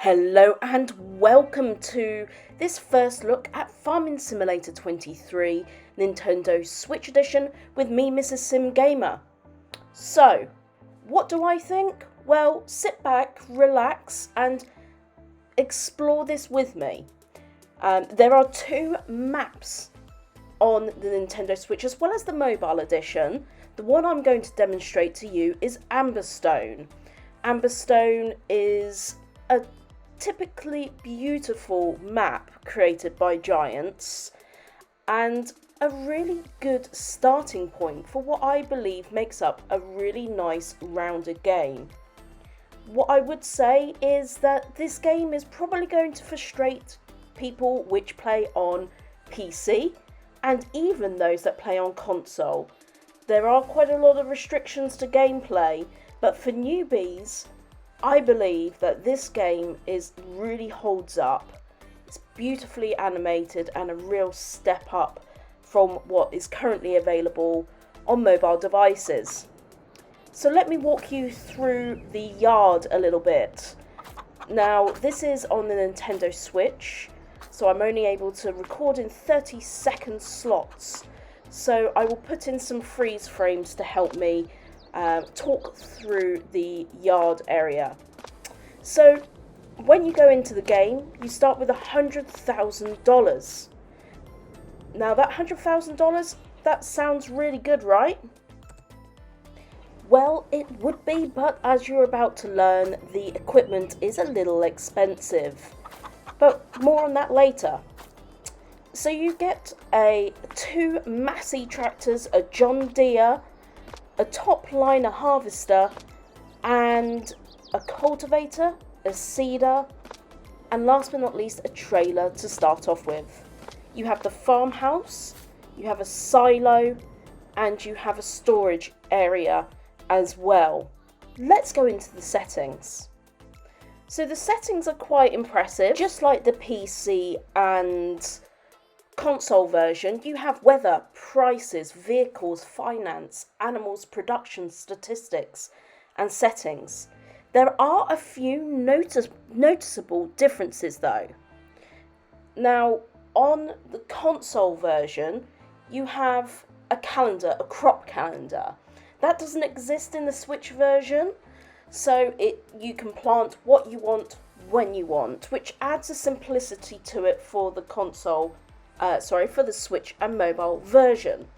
Hello and welcome to this first look at Farming Simulator 23 Nintendo Switch Edition with me, Mrs. Sim Gamer. So, what do I think? Well, sit back, relax and explore this with me. There are two maps on the Nintendo Switch as well as the mobile edition. The one I'm going to demonstrate to you is Amberstone. Amberstone is a typically beautiful map created by Giants and a really good starting point for what I believe makes up a really nice rounded game. What I would say is that this game is probably going to frustrate people which play on PC and even those that play on console. There are quite a lot of restrictions to gameplay, but for newbies, I believe that this game really holds up. It's beautifully animated and a real step up from what is currently available on mobile devices. So let me walk you through the yard a little bit. Now, this is on the Nintendo Switch, so I'm only able to record in 30-second slots. So I will put in some freeze frames to help me talk through the yard area. So when you go into the game, you start with $100,000. Now that $100,000, that sounds really good, right? Well, it would be, but as you're about to learn, the equipment is a little expensive. But more on that later. So you get two Massey tractors, a John Deere, a top liner harvester, and a cultivator, a seeder, and last but not least a trailer to start off with. You have the farmhouse, you have a silo, and you have a storage area as well. Let's go into the settings. So the settings are quite impressive. Just like the PC and console version, you have weather, prices, vehicles, finance, animals, production, statistics, and settings. There are a few noticeable differences though. Now, on the console version, you have a calendar, a crop calendar. That doesn't exist in the Switch version, so you can plant what you want when you want, which adds a simplicity to it for the for the Switch and mobile version.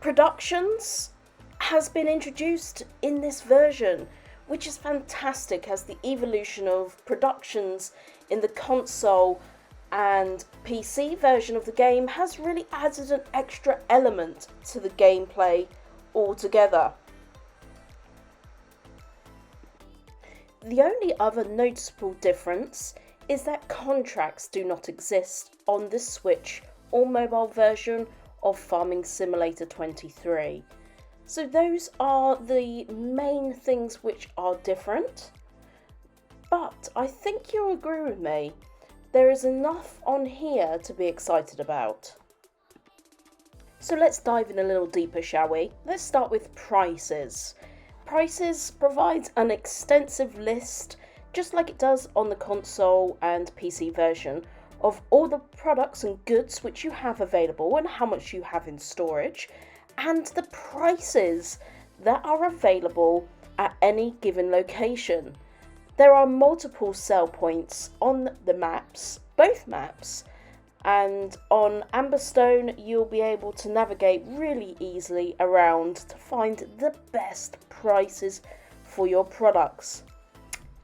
Productions has been introduced in this version, which is fantastic, as the evolution of productions in the console and PC version of the game has really added an extra element to the gameplay altogether. The only other noticeable difference is that contracts do not exist on the Switch or mobile version of Farming Simulator 23. So those are the main things which are different. But I think you'll agree with me, there is enough on here to be excited about. So let's dive in a little deeper, shall we? Let's start with prices. Prices provides an extensive list, just like it does on the console and PC version, of all the products and goods which you have available and how much you have in storage, and the prices that are available at any given location. There are multiple sell points on the maps, both maps, and on Amberstone you'll be able to navigate really easily around to find the best prices for your products.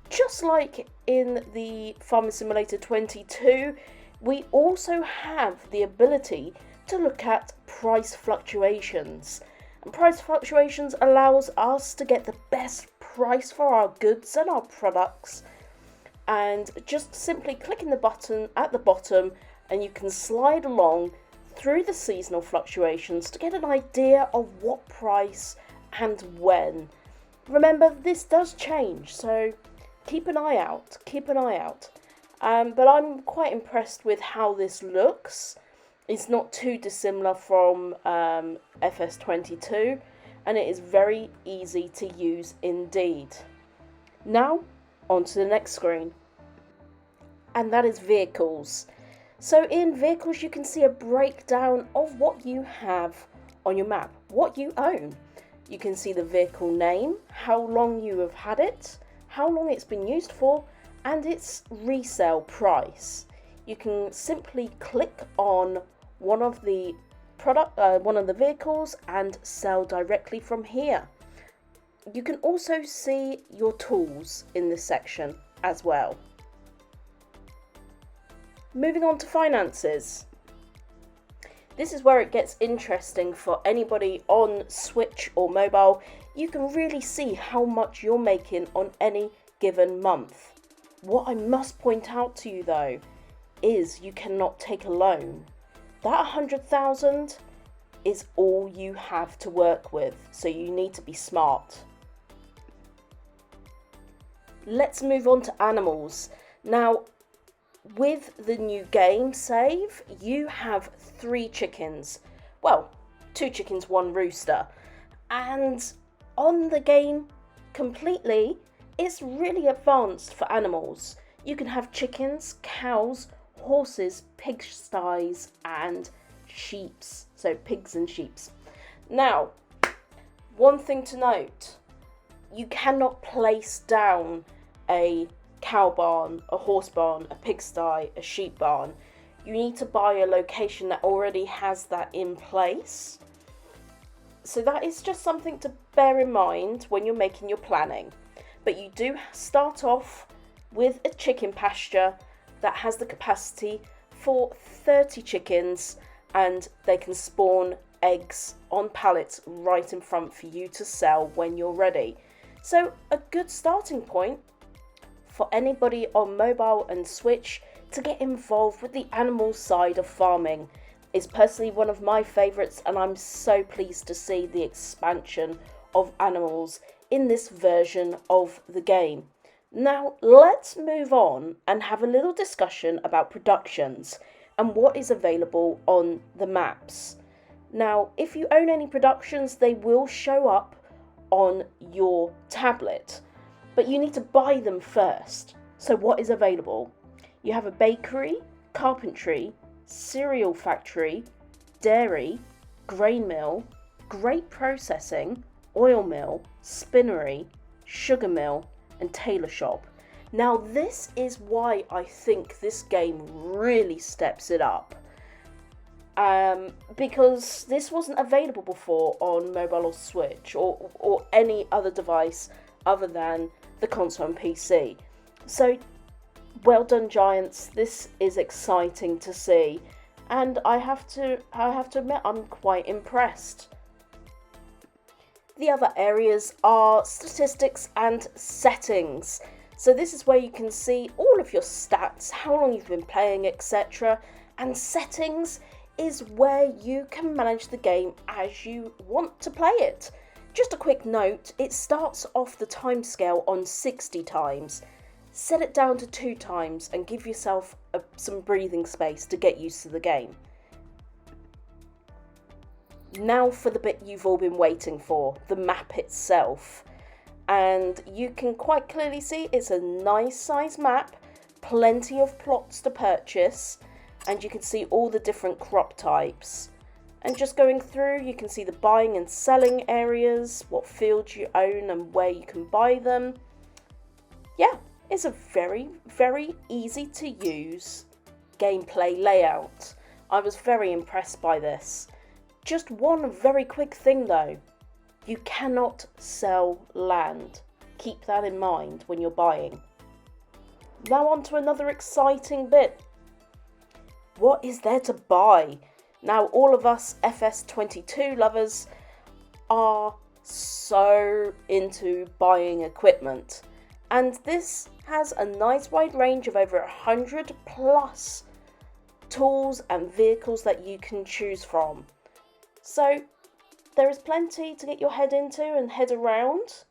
Just like in the Farming Simulator 22, we also have the ability to look at price fluctuations. And price fluctuations allows us to get the best price for our goods and our products. And just simply clicking the button at the bottom and you can slide along through the seasonal fluctuations to get an idea of what price and when. Remember, this does change, so keep an eye out. But I'm quite impressed with how this looks. It's not too dissimilar from FS22, and it is very easy to use indeed. Now, on to the next screen. And that is vehicles. So in vehicles, you can see a breakdown of what you have on your map, what you own. You can see the vehicle name, how long you have had it, how long it's been used for, and its resale price. You can simply click on one of the vehicles and sell directly from here. You can also see your tools in this section as well. Moving on to finances. This is where it gets interesting for anybody on Switch or mobile. You can really see how much you're making on any given month. What I must point out to you though is you cannot take a loan. That 100,000 is all you have to work with, so you need to be smart. Let's move on to animals. Now, with the new game save, you have 3 chickens. Well, 2 chickens, 1 rooster. And on the game completely, it's really advanced for animals. You can have chickens, cows, horses, pigsties, and sheeps. So pigs and sheeps. Now, one thing to note, you cannot place down a cow barn, a horse barn, a pigsty, a sheep barn. You need to buy a location that already has that in place. So that is just something to bear in mind when you're making your planning. But you do start off with a chicken pasture that has the capacity for 30 chickens, and they can spawn eggs on pallets right in front for you to sell when you're ready. So a good starting point for anybody on mobile and Switch to get involved with the animal side of farming. Is personally one of my favourites, and I'm so pleased to see the expansion of animals in this version of the game. Now let's move on and have a little discussion about productions and what is available on the maps. Now, if you own any productions, they will show up on your tablet, but you need to buy them first. So what is available? You have a bakery, carpentry, cereal factory, dairy, grain mill, grape processing, oil mill, spinnery, sugar mill, and tailor shop. Now this is why I think this game really steps it up. Because this wasn't available before on mobile or Switch or any other device other than the console and PC. So well done, Giants. This is exciting to see, and I have to admit I'm quite impressed. The other areas are statistics and settings. So this is where you can see all of your stats, how long you've been playing, etc. And settings is where you can manage the game as you want to play it. Just a quick note, it starts off the timescale on 60 times. Set it down to 2 times and give yourself some breathing space to get used to the game. Now for the bit you've all been waiting for, the map itself. And you can quite clearly see it's a nice size map, plenty of plots to purchase, and you can see all the different crop types. And just going through, you can see the buying and selling areas, what fields you own and where you can buy them. Yeah, it's a very, very easy to use gameplay layout. I was very impressed by this. Just one very quick thing though, you cannot sell land. Keep that in mind when you're buying. Now on to another exciting bit. What is there to buy? Now all of us FS22 lovers are so into buying equipment, and this has a nice wide range of over 100 plus tools and vehicles that you can choose from. So there is plenty to get your head into and head around.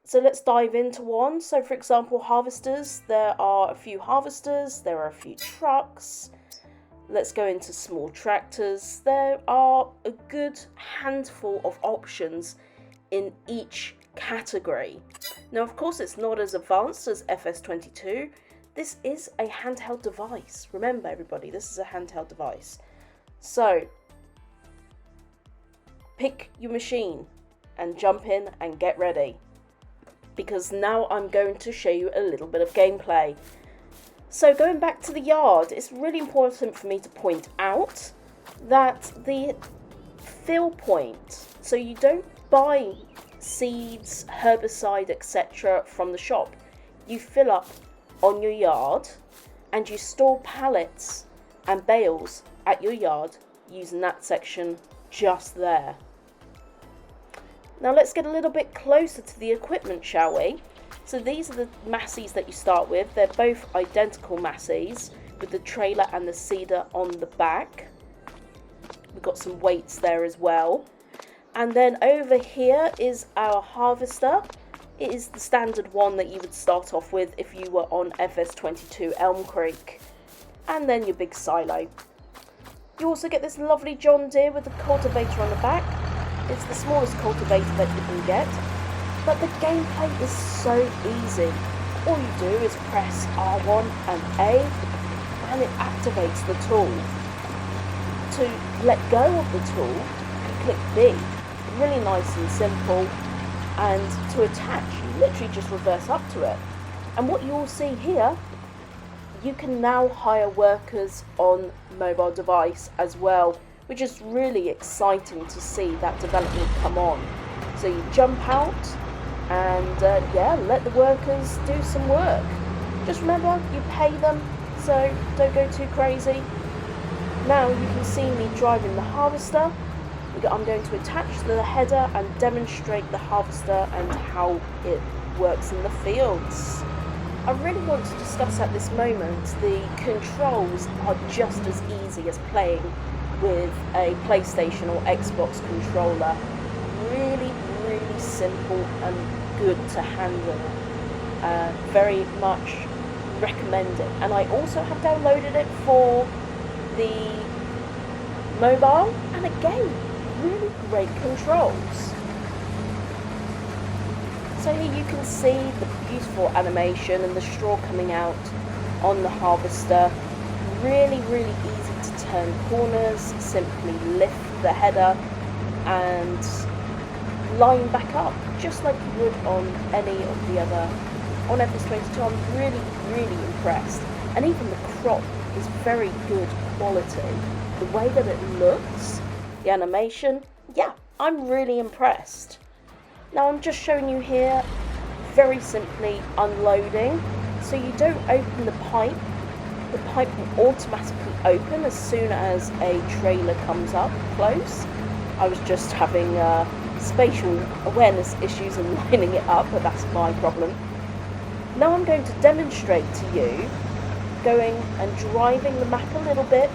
So let's dive into one. So for example, harvesters. There are a few harvesters, there are a few trucks. Let's go into small tractors. There are a good handful of options in each category. Now, of course, it's not as advanced as FS22. This is a handheld device. Remember, everybody, this is a handheld device. So, pick your machine and jump in and get ready, because now I'm going to show you a little bit of gameplay. So, going back to the yard, it's really important for me to point out that the fill point, so you don't buy seeds, herbicide, etc. from the shop. You fill up on your yard and you store pallets and bales at your yard using that section just there. Now let's get a little bit closer to the equipment, shall we? So these are the masseys that you start with. They're both identical masseys with the trailer and the seeder on the back. We've got some weights there as well. And then over here is our harvester. It is the standard one that you would start off with if you were on FS22 Elm Creek. And then your big silo. You also get this lovely John Deere with the cultivator on the back. It's the smallest cultivator that you can get. But the gameplay is so easy. All you do is press R1 and A and it activates the tool. To let go of the tool, you click B. Really nice and simple, and to attach you literally just reverse up to it. And what you'll see here, you can now hire workers on mobile device as well, which is really exciting to see that development come on. So you jump out and let the workers do some work. Just remember, you pay them, so don't go too crazy. Now you can see me driving the harvester. I'm going to attach the header and demonstrate the harvester and how it works in the fields. I really want to discuss at this moment the controls are just as easy as playing with a PlayStation or Xbox controller. Really, really simple and good to handle. Very much recommend it. And I also have downloaded it for the mobile, and again, really great controls. So here you can see the beautiful animation and the straw coming out on the harvester. Really, really easy to turn corners. Simply lift the header and line back up, just like you would on any of the other, on FS22. I'm really, really impressed. And even the crop is very good quality. The way that it looks, the animation, yeah, I'm really impressed. Now I'm just showing you here, very simply unloading. So you don't open the pipe will automatically open as soon as a trailer comes up close. I was just having spatial awareness issues and lining it up, but that's my problem. Now I'm going to demonstrate to you going and driving the map a little bit,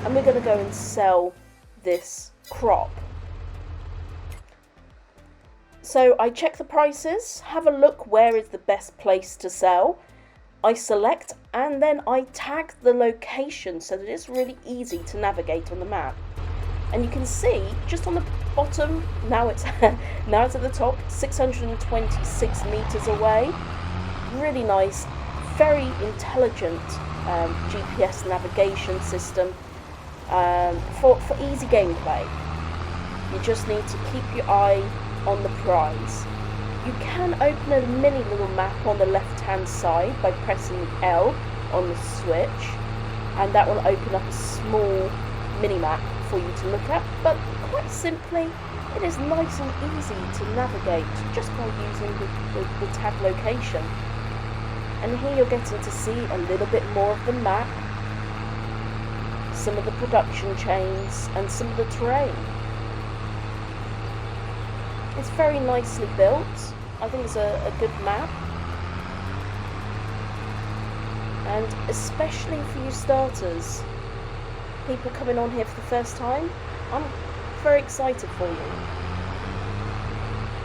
and we're going to go and sell this crop. So I check the prices, have a look where is the best place to sell. I select and then I tag the location so that it's really easy to navigate on the map. And you can see just on the bottom, now it's at the top, 626 meters away. Really nice, very intelligent GPS navigation system for easy gameplay. You just need to keep your eye on the prize. You can open a mini little map on the left hand side by pressing L on the switch, and that will open up a small mini map for you to look at, but quite simply it is nice and easy to navigate just by using the tag location. And here you're getting to see a little bit more of the map, some of the production chains and some of the terrain. It's very nicely built. I think it's a good map. And especially for you starters, people coming on here for the first time, I'm very excited for you.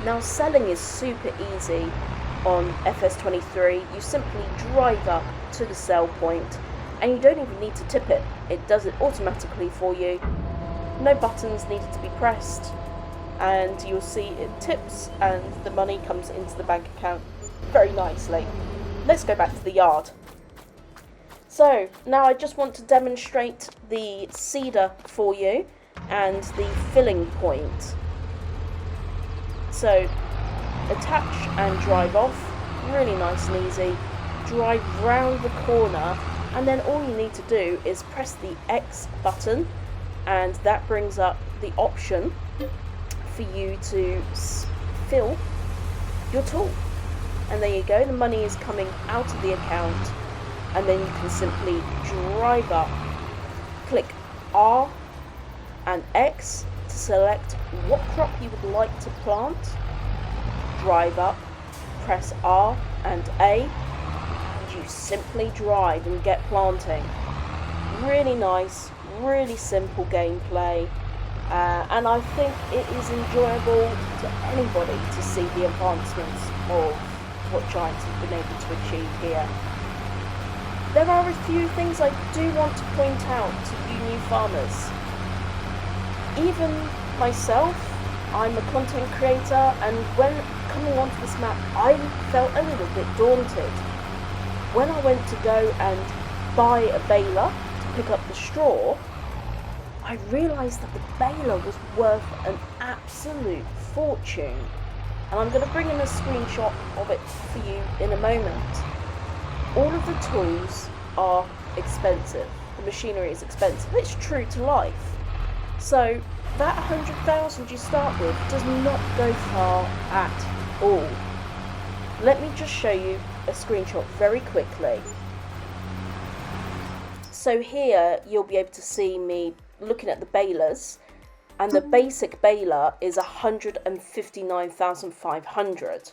Now selling is super easy on FS23. You simply drive up to the sell point and you don't even need to tip it. It does it automatically for you. No buttons needed to be pressed, and you'll see it tips and the money comes into the bank account very nicely. Let's go back to the yard. So now I just want to demonstrate the seeder for you and the filling point. So attach and drive off, really nice and easy. Drive round the corner, and then all you need to do is press the X button, and that brings up the option for you to fill your tool. And there you go, the money is coming out of the account, and then you can simply drive up, click R and X to select what crop you would like to plant, drive up, press R and A, and you simply drive and get planting. Really nice, really simple gameplay, and I think it is enjoyable to anybody to see the advancements of what Giants have been able to achieve here. There are a few things I do want to point out to you new farmers. Even myself, I'm a content creator, and when coming onto this map, I felt a little bit daunted. When I went to go and buy a baler to pick up the straw, I realised that the baler was worth an absolute fortune. And I'm going to bring in a screenshot of it for you in a moment. All of the tools are expensive. The machinery is expensive. It's true to life. So that 100,000 you start with does not go far at all. Let me just show you a screenshot very quickly. So here you'll be able to see me looking at the balers, and the basic baler is 159,500.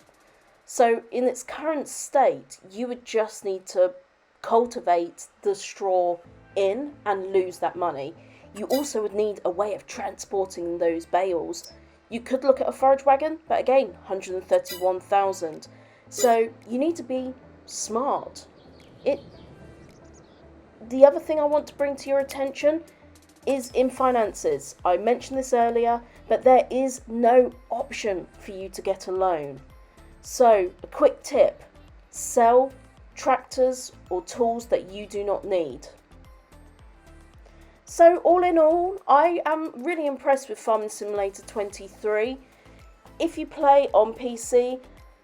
So in its current state, you would just need to cultivate the straw in and lose that money. You also would need a way of transporting those bales. You could look at a forage wagon, but again, 131,000. So you need to be smart. The other thing I want to bring to your attention is in finances. I mentioned this earlier, but there is no option for you to get a loan. So a quick tip, sell tractors or tools that you do not need. So all in all, I am really impressed with Farming Simulator 23. If you play on PC,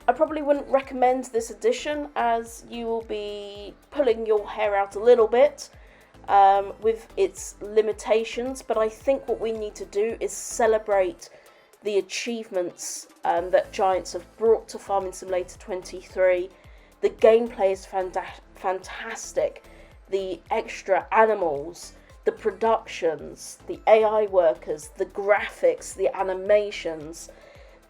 I probably wouldn't recommend this edition, as you will be pulling your hair out a little bit with its limitations, but I think what we need to do is celebrate the achievements that Giants have brought to Farming Simulator 23. The gameplay is fantastic. The extra animals, the productions, the AI workers, the graphics, the animations.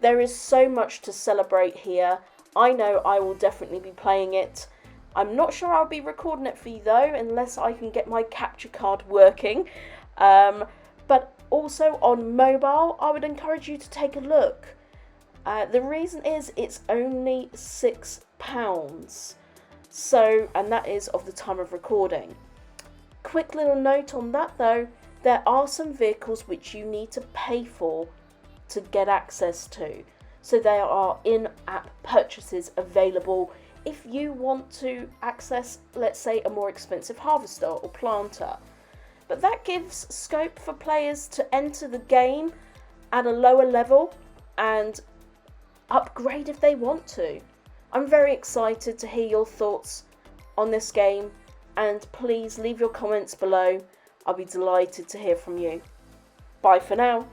There is so much to celebrate here. I know I will definitely be playing it. I'm not sure I'll be recording it for you though, unless I can get my capture card working. But also on mobile, I would encourage you to take a look. The reason is it's only £6. So, and that is of the time of recording. Quick little note on that though, there are some vehicles which you need to pay for to get access to. So there are in-app purchases available if you want to access, let's say, a more expensive harvester or planter. But that gives scope for players to enter the game at a lower level and upgrade if they want to. I'm very excited to hear your thoughts on this game, and please leave your comments below. I'll be delighted to hear from you. Bye for now.